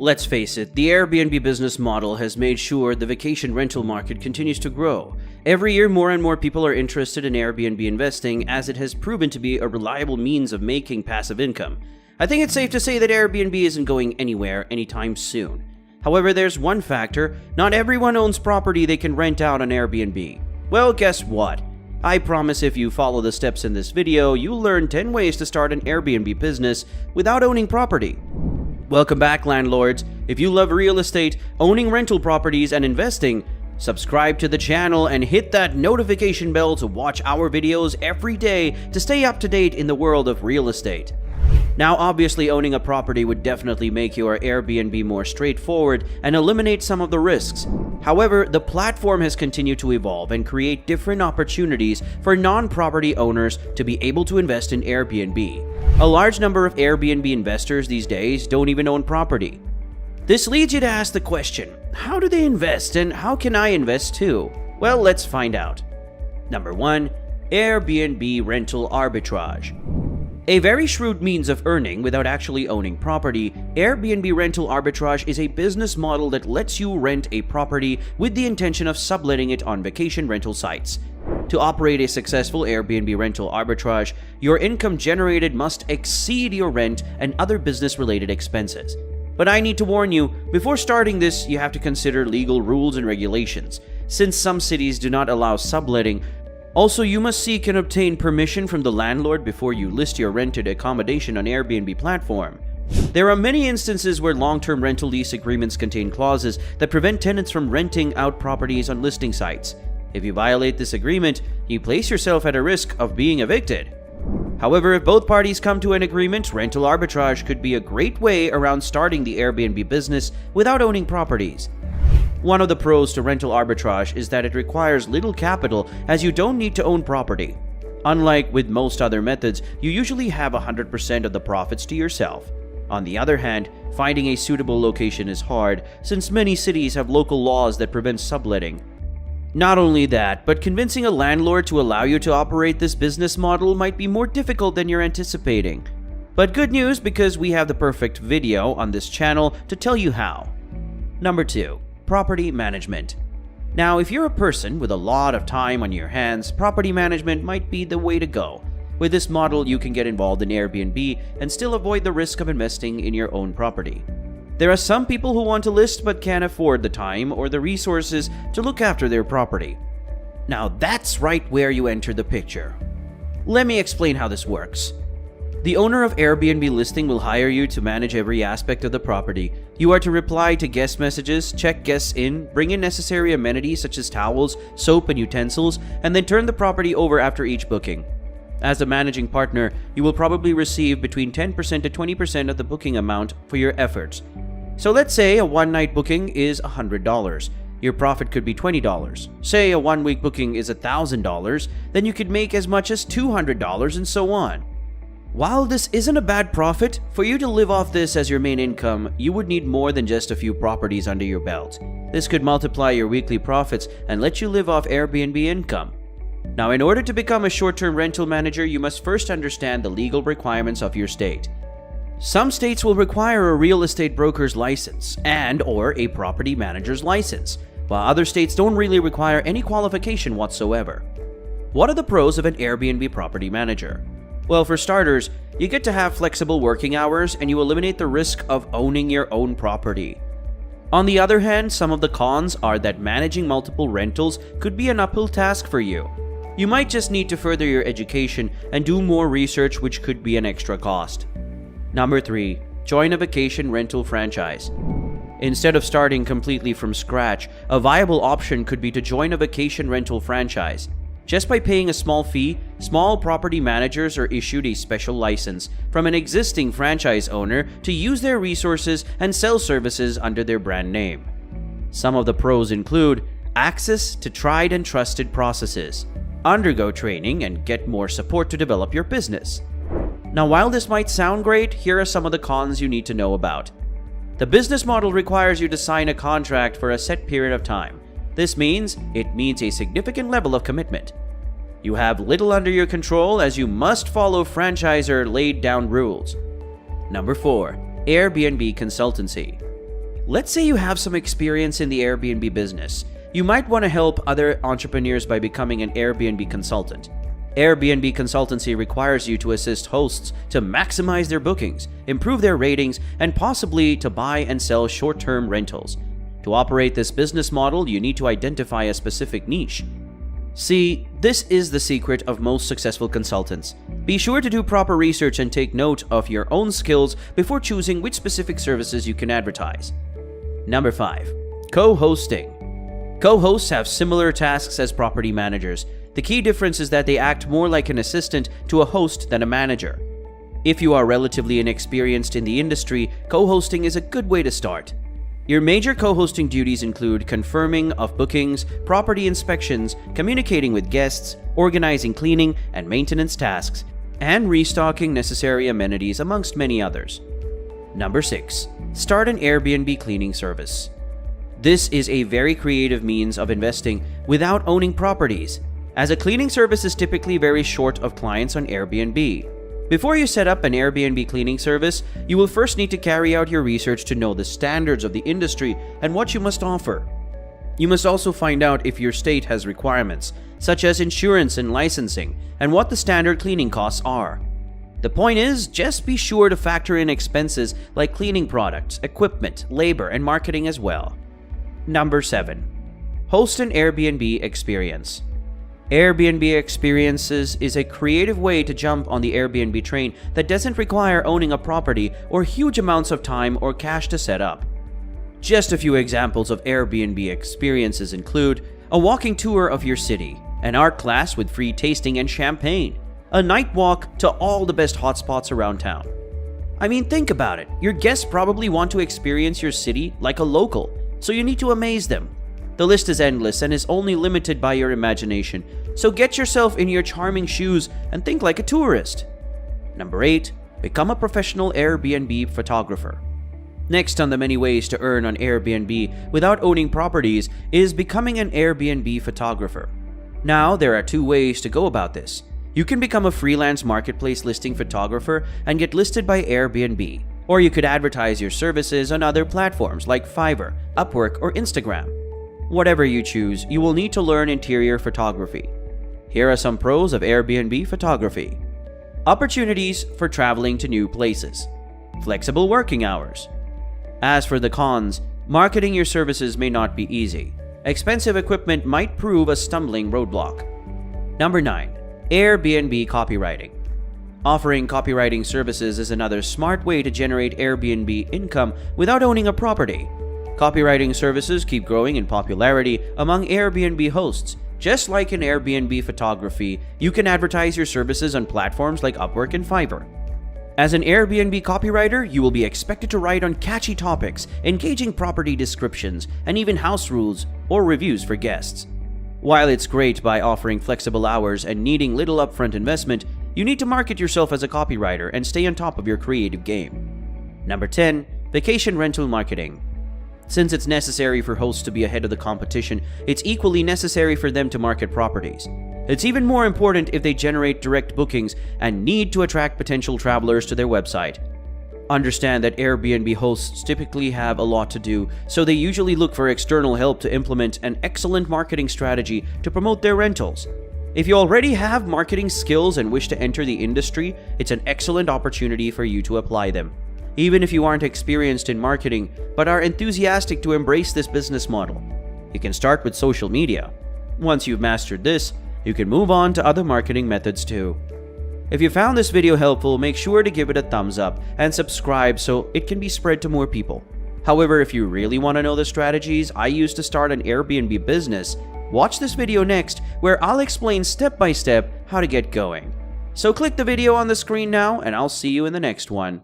Let's face it, the Airbnb business model has made sure the vacation rental market continues to grow. Every year, more and more people are interested in Airbnb investing as it has proven to be a reliable means of making passive income. I think it's safe to say that Airbnb isn't going anywhere anytime soon. However, there's one factor: not everyone owns property they can rent out on Airbnb. Well, guess what? I promise if you follow the steps in this video, you'll learn 10 ways to start an Airbnb business without owning property. Welcome back, landlords. If you love real estate, owning rental properties, and investing, subscribe to the channel and hit that notification bell to watch our videos every day to stay up to date in the world of real estate. Now, obviously, owning a property would definitely make your Airbnb more straightforward and eliminate some of the risks. However, the platform has continued to evolve and create different opportunities for non-property owners to be able to invest in Airbnb. A large number of Airbnb investors these days don't even own property. This leads you to ask the question, how do they invest and how can I invest too? Well, let's find out. Number 1. Airbnb rental arbitrage. A very shrewd means of earning without actually owning property, Airbnb rental arbitrage is a business model that lets you rent a property with the intention of subletting it on vacation rental sites. To operate a successful Airbnb rental arbitrage, your income generated must exceed your rent and other business-related expenses. But I need to warn you, before starting this, you have to consider legal rules and regulations, since some cities do not allow subletting. Also, you must seek and obtain permission from the landlord before you list your rented accommodation on Airbnb platform. There are many instances where long-term rental lease agreements contain clauses that prevent tenants from renting out properties on listing sites. If you violate this agreement, you place yourself at a risk of being evicted. However, if both parties come to an agreement, rental arbitrage could be a great way around starting the Airbnb business without owning properties. One of the pros to rental arbitrage is that it requires little capital as you don't need to own property. Unlike with most other methods, you usually have 100% of the profits to yourself. On the other hand, finding a suitable location is hard since many cities have local laws that prevent subletting. Not only that, but convincing a landlord to allow you to operate this business model might be more difficult than you're anticipating. But good news, because we have the perfect video on this channel to tell you how. Number 2. Property management. Now, if you're a person with a lot of time on your hands, property management might be the way to go. With this model, you can get involved in Airbnb and still avoid the risk of investing in your own property. There are some people who want to list but can't afford the time or the resources to look after their property. Now, that's right where you enter the picture. Let me explain how this works. The owner of Airbnb listing will hire you to manage every aspect of the property. You are to reply to guest messages, check guests in, bring in necessary amenities such as towels, soap, and utensils, and then turn the property over after each booking. As a managing partner, you will probably receive between 10% to 20% of the booking amount for your efforts. So let's say a one-night booking is $100. Your profit could be $20. Say a one-week booking is $1,000, then you could make as much as $200 and so on. While this isn't a bad profit, for you to live off this as your main income, you would need more than just a few properties under your belt. This could multiply your weekly profits and let you live off Airbnb income. Now, in order to become a short-term rental manager, you must first understand the legal requirements of your state. Some states will require a real estate broker's license and/or a property manager's license, while other states don't really require any qualification whatsoever. What are the pros of an Airbnb property manager? Well, for starters, you get to have flexible working hours and you eliminate the risk of owning your own property. On the other hand, some of the cons are that managing multiple rentals could be an uphill task for you. You might just need to further your education and do more research, which could be an extra cost. Number 3. Join a vacation rental franchise. Instead of starting completely from scratch, a viable option could be to join a vacation rental franchise. Just by paying a small fee, small property managers are issued a special license from an existing franchise owner to use their resources and sell services under their brand name. Some of the pros include access to tried and trusted processes, undergo training, and get more support to develop your business. Now, while this might sound great, here are some of the cons you need to know about. The business model requires you to sign a contract for a set period of time. This means it needs a significant level of commitment. You have little under your control as you must follow franchisor laid down rules. Number 4. Airbnb consultancy. Let's say you have some experience in the Airbnb business. You might want to help other entrepreneurs by becoming an Airbnb consultant. Airbnb consultancy requires you to assist hosts to maximize their bookings, improve their ratings, and possibly to buy and sell short-term rentals. To operate this business model, you need to identify a specific niche. See, this is the secret of most successful consultants. Be sure to do proper research and take note of your own skills before choosing which specific services you can advertise. Number 5. Co-hosting. Co-hosts have similar tasks as property managers. The key difference is that they act more like an assistant to a host than a manager. If you are relatively inexperienced in the industry, co-hosting is a good way to start. Your major co-hosting duties include confirming of bookings, property inspections, communicating with guests, organizing cleaning and maintenance tasks, and restocking necessary amenities amongst many others. Number 6. Start an Airbnb cleaning service. This is a very creative means of investing without owning properties, as a cleaning service is typically very short of clients on Airbnb. Before you set up an Airbnb cleaning service, you will first need to carry out your research to know the standards of the industry and what you must offer. You must also find out if your state has requirements, such as insurance and licensing, and what the standard cleaning costs are. The point is, just be sure to factor in expenses like cleaning products, equipment, labor, and marketing as well. Number 7. Host an Airbnb experience. Airbnb Experiences is a creative way to jump on the Airbnb train that doesn't require owning a property or huge amounts of time or cash to set up. Just a few examples of Airbnb Experiences include a walking tour of your city, an art class with free tasting and champagne, a night walk to all the best hotspots around town. I mean, think about it. Your guests probably want to experience your city like a local, so you need to amaze them. The list is endless and is only limited by your imagination, so get yourself in your charming shoes and think like a tourist. Number 8. Become a professional Airbnb photographer. Next on the many ways to earn on Airbnb without owning properties is becoming an Airbnb photographer. Now, there are 2 ways to go about this. You can become a freelance marketplace listing photographer and get listed by Airbnb, or you could advertise your services on other platforms like Fiverr, Upwork, or Instagram. Whatever you choose, you will need to learn interior photography. Here are some pros of Airbnb photography. Opportunities for traveling to new places. Flexible working hours. As for the cons, marketing your services may not be easy. Expensive equipment might prove a stumbling roadblock. Number 9. Airbnb copywriting. Offering copywriting services is another smart way to generate Airbnb income without owning a property. Copywriting services keep growing in popularity among Airbnb hosts. Just like in Airbnb photography, you can advertise your services on platforms like Upwork and Fiverr. As an Airbnb copywriter, you will be expected to write on catchy topics, engaging property descriptions, and even house rules or reviews for guests. While it's great by offering flexible hours and needing little upfront investment, you need to market yourself as a copywriter and stay on top of your creative game. Number 10. Vacation rental marketing. Since it's necessary for hosts to be ahead of the competition, it's equally necessary for them to market properties. It's even more important if they generate direct bookings and need to attract potential travelers to their website. Understand that Airbnb hosts typically have a lot to do, so they usually look for external help to implement an excellent marketing strategy to promote their rentals. If you already have marketing skills and wish to enter the industry, it's an excellent opportunity for you to apply them. Even if you aren't experienced in marketing, but are enthusiastic to embrace this business model. You can start with social media. Once you've mastered this, you can move on to other marketing methods too. If you found this video helpful, make sure to give it a thumbs up and subscribe so it can be spread to more people. However, if you really want to know the strategies I use to start an Airbnb business, watch this video next where I'll explain step by step how to get going. So click the video on the screen now and I'll see you in the next one.